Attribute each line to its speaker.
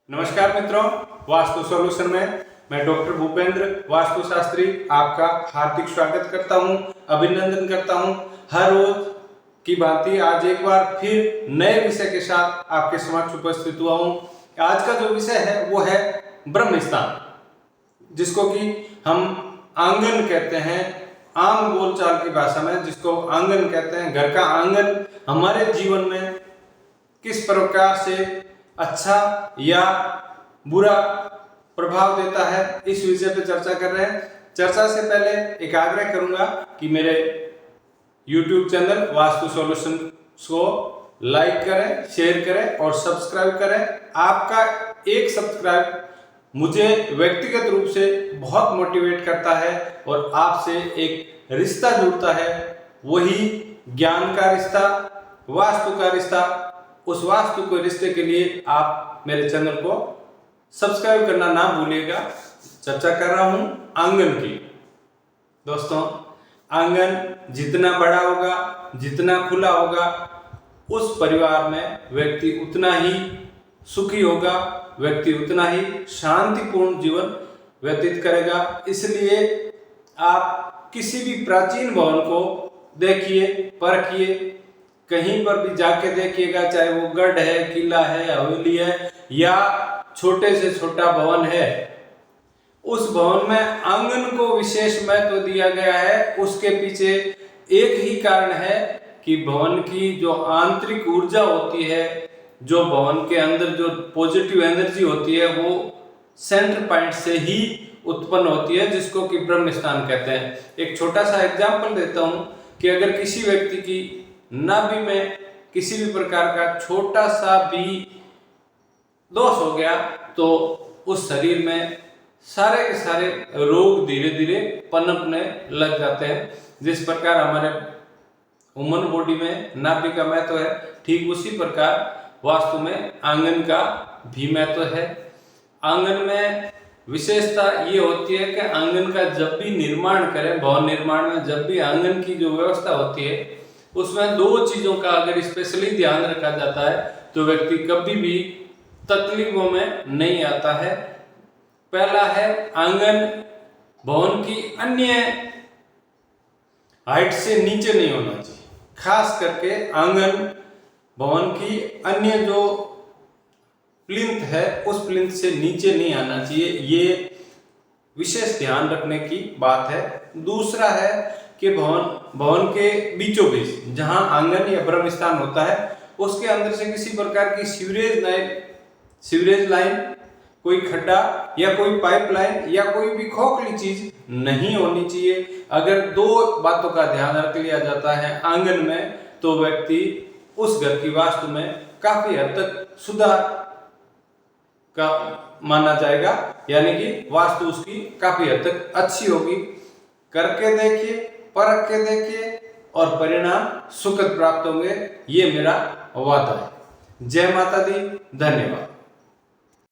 Speaker 1: नमस्कार मित्रों, वास्तु सॉल्यूशन में मैं डॉक्टर भूपेंद्र वास्तुशास्त्री आपका हार्दिक स्वागत करता हूं, अभिनंदन करता हूं। हर रोज की भांति आज एक बार फिर नए विषय के साथ आपके समक्ष उपस्थित हुआ हूं। आज का जो विषय है वो है ब्रह्म स्थान, जिसको कि हम आंगन कहते हैं। आम बोलचाल की भाषा में जिसको आंगन कहते हैं। घर का आंगन हमारे जीवन में किस प्रकार से अच्छा या बुरा प्रभाव देता है, इस विषय पे चर्चा कर रहे हैं। चर्चा से पहले एक आग्रह करूंगा कि मेरे YouTube चैनल वास्तु सॉल्यूशन को लाइक करें, शेयर करें और सब्सक्राइब करें। आपका एक सब्सक्राइब मुझे व्यक्तिगत रूप से बहुत मोटिवेट करता है और आपसे एक रिश्ता जुड़ता है, वही ज्ञान का रिश्ता, वास्तु का रिश्ता। उस वास्तु के रिश्ते के लिए आप मेरे चैनल को सब्सक्राइब करना ना भूलिएगा। चर्चा कर रहा हूं आंगन की। दोस्तों, आंगन जितना बड़ा होगा, जितना खुला होगा, उस परिवार में व्यक्ति उतना ही सुखी होगा, व्यक्ति उतना ही शांतिपूर्ण जीवन व्यतीत करेगा। इसलिए आप किसी भी प्राचीन भवन को देखिए, परखिए, कहीं पर भी जाके देखिएगा, चाहे वो गढ़ है, किला है, हवेली है या छोटे से छोटा भवन है, उस भवन में आंगन को विशेष महत्व दिया गया है। उसके पीछे एक ही कारण है कि भवन की जो आंतरिक ऊर्जा होती है, जो भवन के अंदर जो पॉजिटिव एनर्जी होती है, वो सेंटर पॉइंट से ही उत्पन्न होती है, जिसको कि ब्रह्म स्थान कहते हैं। एक छोटा सा एग्जाम्पल देता हूं कि अगर किसी व्यक्ति की नाभि में किसी भी प्रकार का छोटा सा भी दोष हो गया तो उस शरीर में सारे के सारे रोग धीरे धीरे पनपने लग जाते हैं। जिस प्रकार हमारे ह्यूमन बॉडी में नाभि का महत्व है, ठीक उसी प्रकार वास्तु में आंगन का भी महत्व है। आंगन में विशेषता ये होती है कि आंगन का जब भी निर्माण करें, भवन निर्माण में जब भी आंगन की जो व्यवस्था होती है, उसमें दो चीजों का अगर स्पेशली ध्यान रखा जाता है तो व्यक्ति कभी भी तकलीफों में नहीं आता है। पहला है, आंगन भवन की अन्य हाइट से नीचे नहीं होना चाहिए। खास करके आंगन भवन की अन्य जो प्लिंथ है, उस प्लिंथ से नीचे नहीं आना चाहिए। ये विशेष ध्यान रखने की बात है। दूसरा है कि भवन के बीचों बीच जहां आंगन या ब्रह्म स्थान होता है, उसके अंदर से किसी प्रकार की सीवरेज लाइन, कोई खड्डा या कोई पाइप लाइन या कोई भी खोखली चीज नहीं होनी चाहिए। अगर दो बातों का ध्यान रख लिया जाता है आंगन में, तो व्यक्ति उस घर की वास्तु में काफी हद तक सुधार का माना जाएगा, यानी कि वास्तु उसकी काफी हद तक अच्छी होगी। करके देखिए, परख के देखिए और परिणाम सुखद प्राप्त होंगे, ये मेरा वादा है। जय माता दी, धन्यवाद।